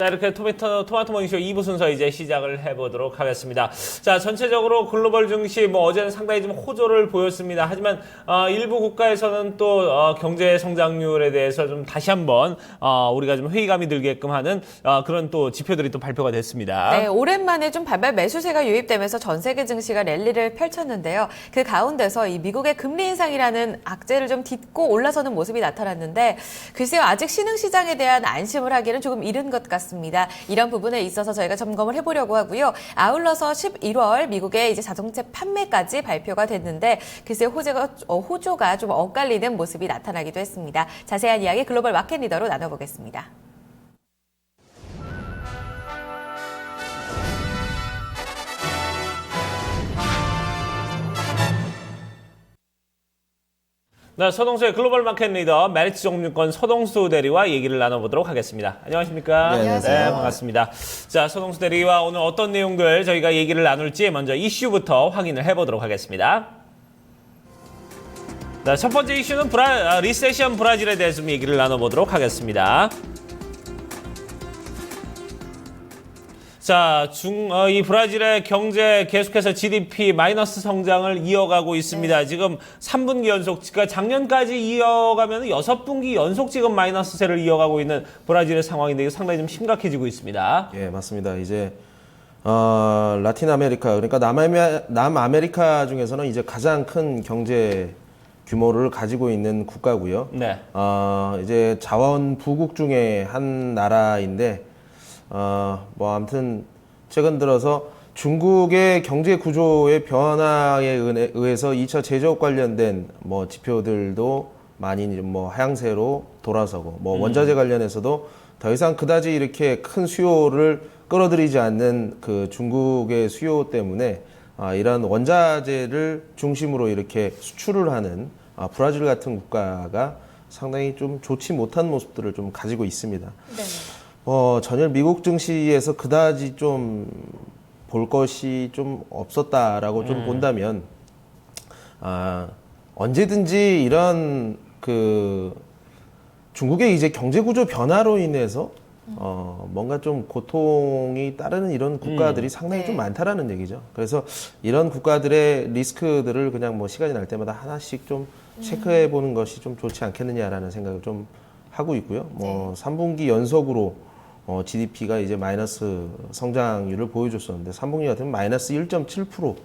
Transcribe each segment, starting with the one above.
이렇게 토마토 모닝쇼 2부 순서 이제 시작을 해보도록 하겠습니다. 자, 전체적으로 글로벌 증시 어제는 상당히 좀 호조를 보였습니다. 하지만 일부 국가에서는 또 경제 성장률에 대해서 좀 다시 한번 우리가 좀 회의감이 들게끔 하는 그런 또 지표들이 또 발표가 됐습니다. 네, 오랜만에 좀 발발 매수세가 유입되면서 전 세계 증시가 랠리를 펼쳤는데요. 그 가운데서 이 미국의 금리 인상이라는 악재를 좀 딛고 올라서는 모습이 나타났는데 글쎄요, 아직 신흥시장에 대한 안심을 하기는 조금 이른 것 같습니다. 이런 부분에 있어서 저희가 점검을 해보려고 하고요. 아울러서 11월 미국의 이제 자동차 판매까지 발표가 됐는데 글쎄요, 호조가 좀 엇갈리는 모습이 나타나기도 했습니다. 자세한 이야기 글로벌 마켓 리더로 나눠보겠습니다. 네, 서동수의 글로벌 마켓 리더 메리츠 종류권 서동수 대리와 얘기를 나눠보도록 하겠습니다. 안녕하십니까? 네, 안녕하세요. 네, 반갑습니다. 자, 서동수 대리와 오늘 어떤 내용들 저희가 얘기를 나눌지 먼저 이슈부터 확인을 해보도록 하겠습니다. 네, 첫 번째 이슈는 리세션 브라질에 대해서 좀 얘기를 나눠보도록 하겠습니다. 자, 이 브라질의 경제 계속해서 GDP 마이너스 성장을 이어가고 있습니다. 지금 3분기 연속, 그러니까 작년까지 이어가면 6분기 연속 지금 마이너스세를 이어가고 있는 브라질의 상황인데 이게 상당히 좀 심각해지고 있습니다. 예, 맞습니다. 이제 라틴 아메리카, 그러니까 남아메리카 중에서는 이제 가장 큰 경제 규모를 가지고 있는 국가고요. 네. 이제 자원 부국 중에 한 나라인데 뭐 아무튼 최근 들어서 중국의 경제 구조의 변화에 의해서 2차 제조업 관련된 뭐 지표들도 많이 뭐 하향세로 돌아서고 뭐 원자재 관련해서도 더 이상 그다지 이렇게 큰 수요를 끌어들이지 않는 그 중국의 수요 때문에 이런 원자재를 중심으로 이렇게 수출을 하는 브라질 같은 국가가 상당히 좀 좋지 못한 모습들을 좀 가지고 있습니다. 네. 전일 미국 증시에서 그다지 좀 볼 것이 좀 없었다라고 좀 본다면, 언제든지 이런 중국의 이제 경제 구조 변화로 인해서 뭔가 좀 고통이 따르는 이런 국가들이 상당히 좀 많다라는 얘기죠. 그래서 이런 국가들의 리스크들을 그냥 뭐 시간이 날 때마다 하나씩 좀 체크해 보는 것이 좀 좋지 않겠느냐라는 생각을 좀 하고 있고요. 뭐 3분기 연속으로 GDP가 이제 마이너스 성장률을 보여줬었는데 3분기 같으면 마이너스 1.7%.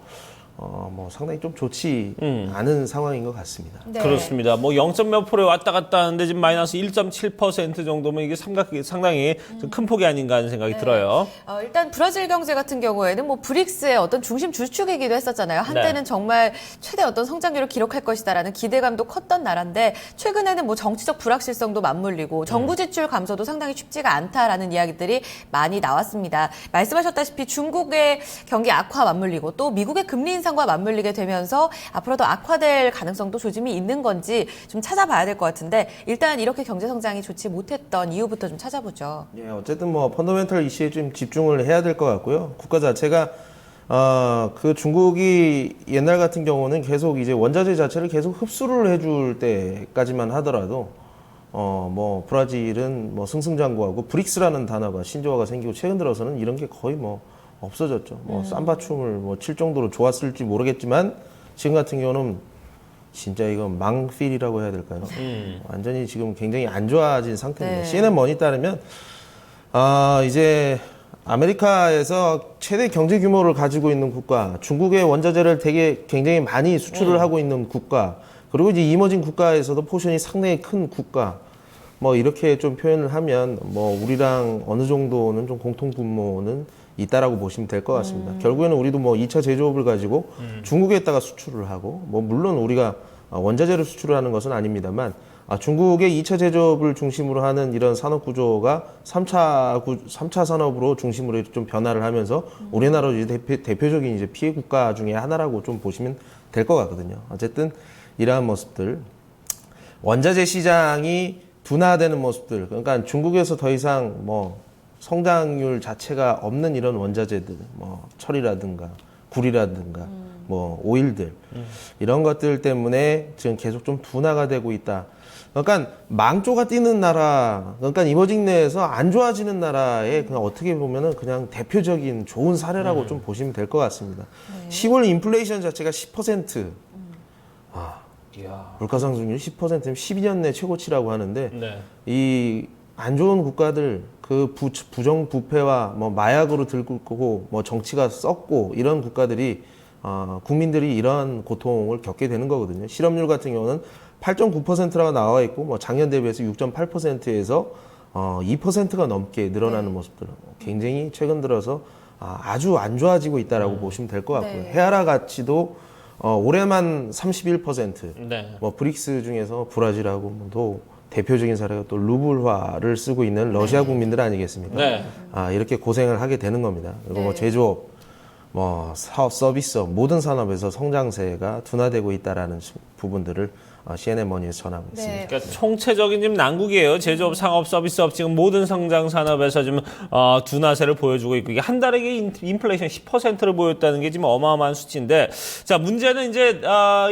뭐 상당히 좀 좋지 않은 상황인 것 같습니다. 네. 그렇습니다. 뭐 0몇 프로에 왔다 갔다 하는데 지금 마이너스 1.7% 정도면 이게 상당히 좀 큰 폭이 아닌가 하는 생각이 들어요. 일단 브라질 경제 같은 경우에는 뭐 브릭스의 어떤 중심 주축이기도 했었잖아요. 한때는 정말 최대 어떤 성장률을 기록할 것이다라는 기대감도 컸던 나라인데 최근에는 뭐 정치적 불확실성도 맞물리고 정부 지출 감소도 상당히 쉽지가 않다라는 이야기들이 많이 나왔습니다. 말씀하셨다시피 중국의 경기 악화 맞물리고 또 미국의 금리 인상과 맞물리게 되면서 앞으로 더 악화될 가능성도 조짐이 있는 건지 좀 찾아봐야 될 것 같은데 일단 이렇게 경제 성장이 좋지 못했던 이유부터 좀 찾아보죠. 예, 어쨌든 뭐 펀더멘털 이슈에 좀 집중을 해야 될 것 같고요. 국가 자체가 그 중국이 옛날 같은 경우는 계속 이제 원자재 자체를 계속 흡수를 해줄 때까지만 하더라도 뭐 브라질은 뭐 승승장구하고 브릭스라는 단어가 신조어가 생기고 최근 들어서는 이런 게 거의 뭐 없어졌죠. 뭐 쌈바춤을 뭐 칠 정도로 좋았을지 모르겠지만 지금 같은 경우는 진짜 이건 망필이라고 해야 될까요? 완전히 지금 굉장히 안 좋아진 상태입니다. 네. CNN 머니 따르면 이제 아메리카에서 최대 경제 규모를 가지고 있는 국가, 중국의 원자재를 굉장히 많이 수출을 하고 있는 국가, 그리고 이제 이머징 국가에서도 포션이 상당히 큰 국가, 뭐 이렇게 좀 표현을 하면 뭐 우리랑 어느 정도는 좀 공통 분모는 있다라고 보시면 될 것 같습니다. 결국에는 우리도 뭐 2차 제조업을 가지고 중국에다가 수출을 하고, 뭐 물론 우리가 원자재를 수출을 하는 것은 아닙니다만, 중국의 2차 제조업을 중심으로 하는 이런 산업 구조가 3차 산업으로 중심으로 좀 변화를 하면서 우리나라 대표적인 이제 피해 국가 중에 하나라고 좀 보시면 될 것 같거든요. 어쨌든 이러한 모습들, 원자재 시장이 둔화되는 모습들, 그러니까 중국에서 더 이상 뭐 성장률 자체가 없는 이런 원자재들, 뭐 철이라든가 구리라든가 뭐 오일들 이런 것들 때문에 지금 계속 좀 둔화가 되고 있다. 그러니까 망조가 뛰는 나라, 그러니까 이머징 내에서 안 좋아지는 나라의 그냥 어떻게 보면은 그냥 대표적인 좋은 사례라고 좀 보시면 될 것 같습니다. 10월 인플레이션 자체가 10%. 이야. 물가 상승률 10%면 12년 내 최고치라고 하는데 네. 이 안 좋은 국가들 그 부정 부패와 뭐 마약으로 들끓고 뭐 정치가 썩고 이런 국가들이 국민들이 이러한 고통을 겪게 되는 거거든요. 실업률 같은 경우는 8.9%라고 나와 있고 뭐 작년 대비해서 6.8%에서 2%가 넘게 늘어나는 모습들 굉장히 최근 들어서 아주 안 좋아지고 있다라고 보시면 될 것 같고요. 네. 헤아라 가치도 올해만 31%. 네. 뭐 브릭스 중에서 브라질하고 또 대표적인 사례가 또 루블화를 쓰고 있는 러시아 국민들 아니겠습니까? 네. 이렇게 고생을 하게 되는 겁니다. 그리고 뭐 네. 제조업, 뭐 사업 서비스업 모든 산업에서 성장세가 둔화되고 있다라는 부분들을 CNN 머니에서 전하고 있습니다. 네. 그러니까 총체적인 지금 난국이에요. 제조업, 상업, 서비스업 지금 모든 성장 산업에서 지금 둔화세를 보여주고 있고 이게 한 달에 인플레이션 10%를 보였다는 게 지금 어마어마한 수치인데 자 문제는 이제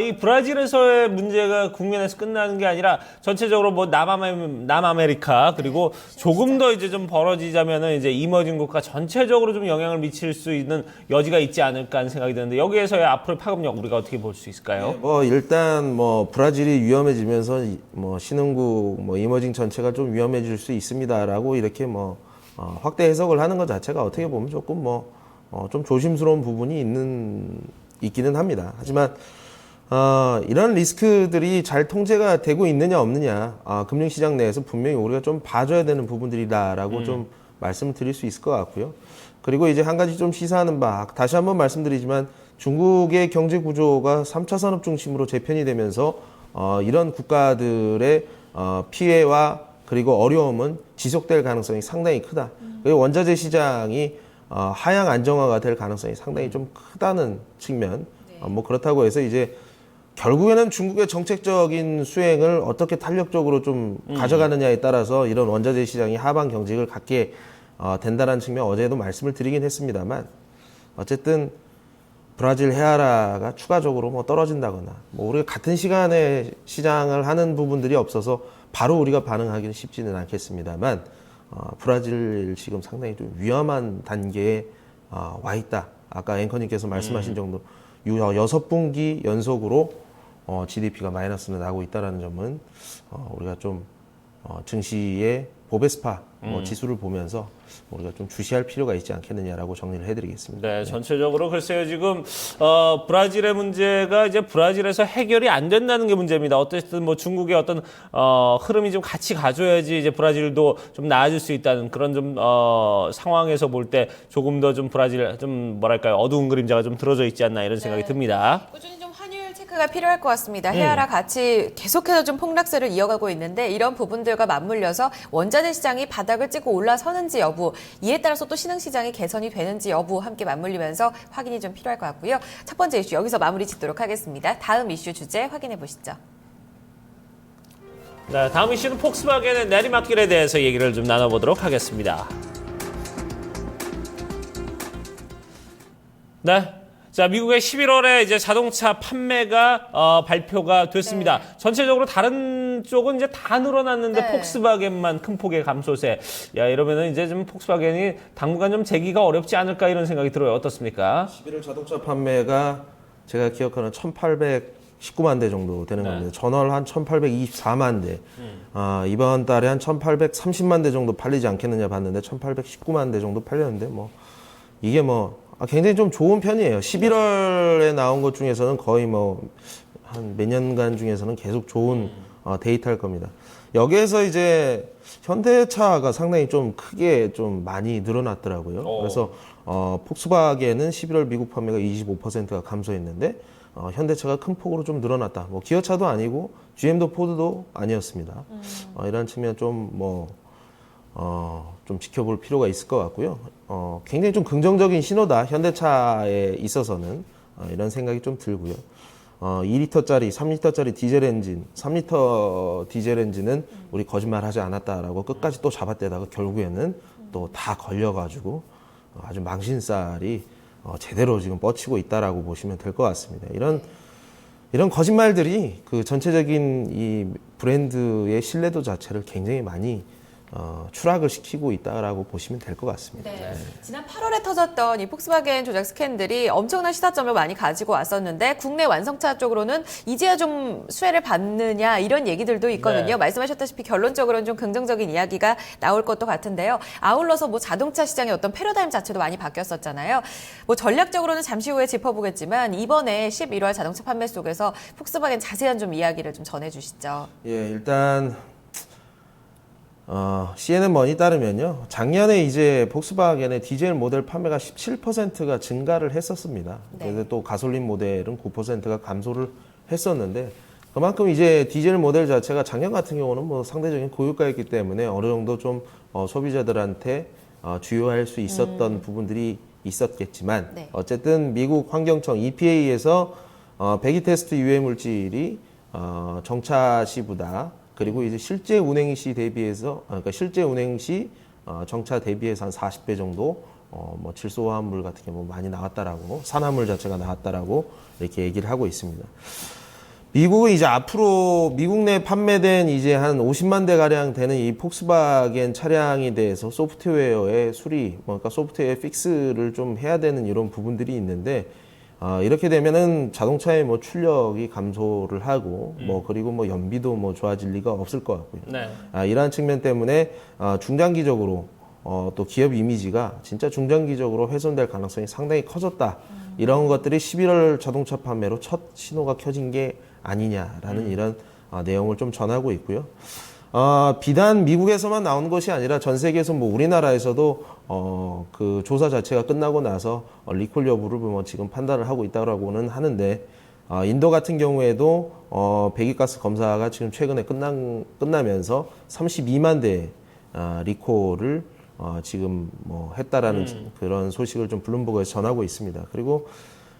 이 브라질에서의 문제가 국면에서 끝나는 게 아니라 전체적으로 뭐 남아메리카 그리고 조금 더 이제 좀 벌어지자면은 이제 이머징 국가 전체적으로 좀 영향을 미칠 수 있는 여지가 있지 않을까 하는 생각이 드는데 여기에서의 앞으로의 파급력 우리가 어떻게 볼 수 있을까요? 뭐 일단 뭐 브라질이 위험해지면서 뭐 신흥국 뭐 이머징 전체가 좀 위험해질 수 있습니다라고 이렇게 뭐 확대 해석을 하는 것 자체가 어떻게 보면 조금 뭐 좀 조심스러운 부분이 있기는 합니다. 하지만 이런 리스크들이 잘 통제가 되고 있느냐 없느냐 금융시장 내에서 분명히 우리가 좀 봐줘야 되는 부분들이다라고 좀 말씀을 드릴 수 있을 것 같고요. 그리고 이제 한 가지 좀 시사하는 바 다시 한번 말씀드리지만 중국의 경제 구조가 3차 산업 중심으로 재편이 되면서 이런 국가들의 피해와 그리고 어려움은 지속될 가능성이 상당히 크다. 그리고 원자재 시장이 하향 안정화가 될 가능성이 상당히 좀 크다는 측면. 뭐 그렇다고 해서 이제 결국에는 중국의 정책적인 수행을 어떻게 탄력적으로 좀 가져가느냐에 따라서 이런 원자재 시장이 하방 경직을 갖게 된다는 측면 어제도 말씀을 드리긴 했습니다만 어쨌든 브라질 헤아라가 추가적으로 뭐 떨어진다거나 뭐 우리가 같은 시간에 시장을 하는 부분들이 없어서 바로 우리가 반응하기는 쉽지는 않겠습니다만 브라질 지금 상당히 좀 위험한 단계에 와 있다. 아까 앵커님께서 말씀하신 정도 6분기 연속으로 GDP가 마이너스로 나고 있다는 점은 우리가 좀 증시의 보베스파 지수를 보면서 우리가 좀 주시할 필요가 있지 않겠느냐라고 정리를 해드리겠습니다. 네, 전체적으로 글쎄요 지금 브라질의 문제가 이제 브라질에서 해결이 안 된다는 게 문제입니다. 어쨌든 뭐 중국의 어떤 흐름이 좀 같이 가줘야지 이제 브라질도 좀 나아질 수 있다는 그런 좀 상황에서 볼 때 조금 더 좀 브라질 좀 뭐랄까요 어두운 그림자가 좀 들어져 있지 않나 이런 생각이 듭니다. 꾸준히 좀 환율 체크가 필요할 것 같습니다. 헤아라 같이 계속해서 좀 폭락세를 이어가고 있는데 이런 부분들과 맞물려서 원자재 시장이 바닥을 찍고 올라서는지 여부, 이에 따라서 또 신흥시장이 개선이 되는지 여부 함께 맞물리면서 확인이 좀 필요할 것 같고요. 첫 번째 이슈 여기서 마무리 짓도록 하겠습니다. 다음 이슈 주제 확인해 보시죠. 네, 다음 이슈는 폭스바겐의 내리막길에 대해서 얘기를 좀 나눠보도록 하겠습니다. 네. 자, 미국의 11월에 이제 자동차 판매가 발표가 됐습니다. 네. 전체적으로 다른 쪽은 이제 다 늘어났는데 네. 폭스바겐만 큰 폭의 감소세. 야, 이러면은 이제 좀 폭스바겐이 당분간 좀 재기가 어렵지 않을까 이런 생각이 들어요. 어떻습니까? 11월 자동차 판매가 제가 기억하는 1,819만 대 정도 되는 겁니다. 전월 한 1,824만 대. 이번 달에 한 1,830만 대 정도 팔리지 않겠느냐 봤는데 1,819만 대 정도 팔렸는데 뭐 이게 뭐 굉장히 좀 좋은 편이에요. 11월에 나온 것 중에서는 거의 뭐 한 몇 년간 중에서는 계속 좋은 데이터일 겁니다. 여기에서 이제 현대차가 상당히 좀 크게 좀 많이 늘어났더라고요. 그래서 폭스바겐은 11월 미국 판매가 25%가 감소했는데 현대차가 큰 폭으로 좀 늘어났다. 뭐 기어차도 아니고 GM도 포드도 아니었습니다. 이런 측면 좀 지켜볼 필요가 있을 것 같고요. 굉장히 좀 긍정적인 신호다. 현대차에 있어서는 이런 생각이 좀 들고요. 2리터짜리, 3리터짜리 디젤 엔진, 3리터 디젤 엔진은 우리 거짓말하지 않았다라고 끝까지 또 잡아대다가 결국에는 또 다 걸려가지고 아주 망신살이 제대로 지금 뻗치고 있다라고 보시면 될 것 같습니다. 이런 거짓말들이 그 전체적인 이 브랜드의 신뢰도 자체를 굉장히 많이 추락을 시키고 있다라고 보시면 될 것 같습니다. 네. 지난 8월에 터졌던 이 폭스바겐 조작 스캔들이 엄청난 시사점을 많이 가지고 왔었는데 국내 완성차 쪽으로는 이제야 좀 수혜를 받느냐 이런 얘기들도 있거든요. 네. 말씀하셨다시피 결론적으로는 좀 긍정적인 이야기가 나올 것도 같은데요. 아울러서 뭐 자동차 시장의 어떤 패러다임 자체도 많이 바뀌었었잖아요. 뭐 전략적으로는 잠시 후에 짚어보겠지만 이번에 11월 자동차 판매 속에서 폭스바겐 자세한 좀 이야기를 좀 전해주시죠. 예, 일단 CNN 따르면요. 작년에 이제 폭스바겐의 디젤 모델 판매가 17%가 증가를 했었습니다. 네. 그래서 또 가솔린 모델은 9%가 감소를 했었는데 그만큼 이제 디젤 모델 자체가 작년 같은 경우는 뭐 상대적인 고유가였기 때문에 어느 정도 좀 소비자들한테 주요할 수 있었던 부분들이 있었겠지만 네. 어쨌든 미국 환경청 EPA에서 배기 테스트 유해 물질이 정차 시보다 그리고 이제 실제 운행 시 대비해서 그러니까 실제 운행 시 정차 대비해서 한 40배 정도 뭐 질소 화합물 같은 경우 많이 나왔다라고 산화물 자체가 나왔다라고 이렇게 얘기를 하고 있습니다. 미국은 이제 앞으로 미국 내 판매된 이제 한 50만 대 가량 되는 이 폭스바겐 차량에 대해서 소프트웨어의 수리, 그러니까 소프트웨어 픽스를 좀 해야 되는 이런 부분들이 있는데 이렇게 되면은 자동차의 뭐 출력이 감소를 하고 뭐 그리고 뭐 연비도 뭐 좋아질 리가 없을 것 같고요. 네. 이러한 측면 때문에 중장기적으로 또 기업 이미지가 진짜 중장기적으로 훼손될 가능성이 상당히 커졌다. 이런 것들이 11월 자동차 판매로 첫 신호가 켜진 게 아니냐라는 이런 내용을 좀 전하고 있고요. 비단 미국에서만 나온 것이 아니라 전 세계에서 뭐 우리나라에서도 그 조사 자체가 끝나고 나서 리콜 여부를 뭐 지금 판단을 하고 있다고는 하는데 인도 같은 경우에도 배기가스 검사가 지금 최근에 끝나면서 32만 대 리콜을 지금 뭐 했다라는 그런 소식을 좀 블룸버그에서 전하고 있습니다. 그리고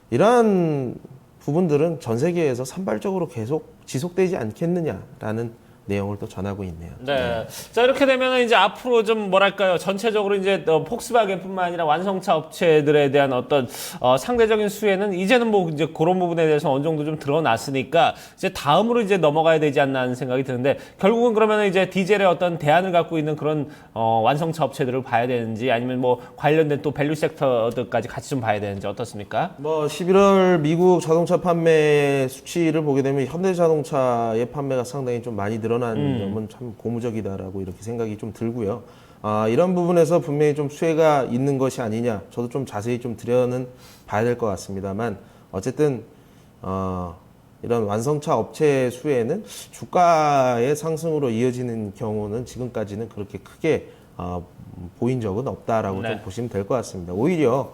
이러한 부분들은 전 세계에서 산발적으로 계속 지속되지 않겠느냐라는 내용을 또 전하고 있네요. 네. 자, 이렇게 되면 이제 앞으로 좀 뭐랄까요. 전체적으로 이제 폭스바겐뿐만 아니라 완성차 업체들에 대한 어떤 상대적인 수혜는 이제는 뭐 이제 그런 부분에 대해서 어느 정도 좀 드러났으니까 이제 다음으로 이제 넘어가야 되지 않나 하는 생각이 드는데 결국은 그러면 이제 디젤의 어떤 대안을 갖고 있는 그런 완성차 업체들을 봐야 되는지 아니면 뭐 관련된 또 밸류 섹터들까지 같이 좀 봐야 되는지 어떻습니까? 뭐 11월 미국 자동차 판매 수치를 보게 되면 현대자동차의 판매가 상당히 좀 많이 늘어난 점은 참 고무적이다라고 이렇게 생각이 좀 들고요. 이런 부분에서 분명히 좀 수혜가 있는 것이 아니냐. 저도 좀 자세히 좀 들여는 봐야 될 것 같습니다만 어쨌든 이런 완성차 업체의 수혜는 주가의 상승으로 이어지는 경우는 지금까지는 그렇게 크게 보인 적은 없다라고 네. 좀 보시면 될 것 같습니다. 오히려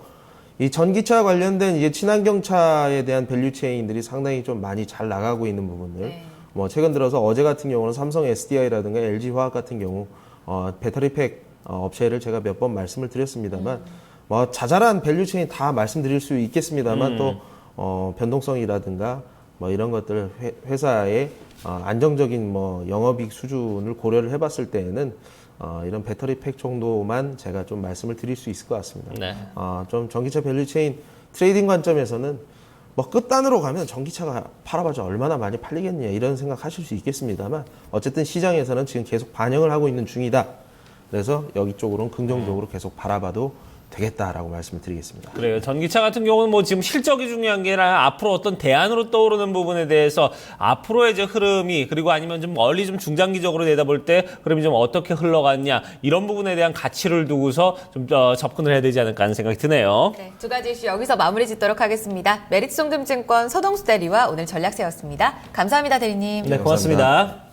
이 전기차 관련된 이제 친환경차에 대한 밸류 체인들이 상당히 좀 많이 잘 나가고 있는 부분들. 네. 뭐 최근 들어서 어제 같은 경우는 삼성 SDI라든가 LG 화학 같은 경우 배터리팩 업체를 제가 몇 번 말씀을 드렸습니다만 뭐 자잘한 밸류 체인 다 말씀드릴 수 있겠습니다만 또 변동성이라든가 뭐 이런 것들 회사의 안정적인 뭐 영업이익 수준을 고려를 해봤을 때에는 이런 배터리팩 정도만 제가 좀 말씀을 드릴 수 있을 것 같습니다. 네. 좀 전기차 밸류 체인 트레이딩 관점에서는 뭐 끝단으로 가면 전기차가 팔아봤자 얼마나 많이 팔리겠냐 이런 생각하실 수 있겠습니다만 어쨌든 시장에서는 지금 계속 반영을 하고 있는 중이다. 그래서 여기 쪽으로는 긍정적으로 계속 바라봐도 되겠다라고 말씀을 드리겠습니다. 그래요. 전기차 같은 경우는 뭐 지금 실적이 중요한 게 아니라 앞으로 어떤 대안으로 떠오르는 부분에 대해서 앞으로의 이제 흐름이 그리고 아니면 좀 멀리 좀 중장기적으로 내다볼 때 그러면 좀 어떻게 흘러갔냐 이런 부분에 대한 가치를 두고서 좀 접근을 해야 되지 않을까 하는 생각이 드네요. 네, 두 가지 이슈 여기서 마무리 짓도록 하겠습니다. 메리츠송금증권 서동수 대리와 오늘 전략 세웠습니다. 감사합니다, 대리님. 네, 고맙습니다.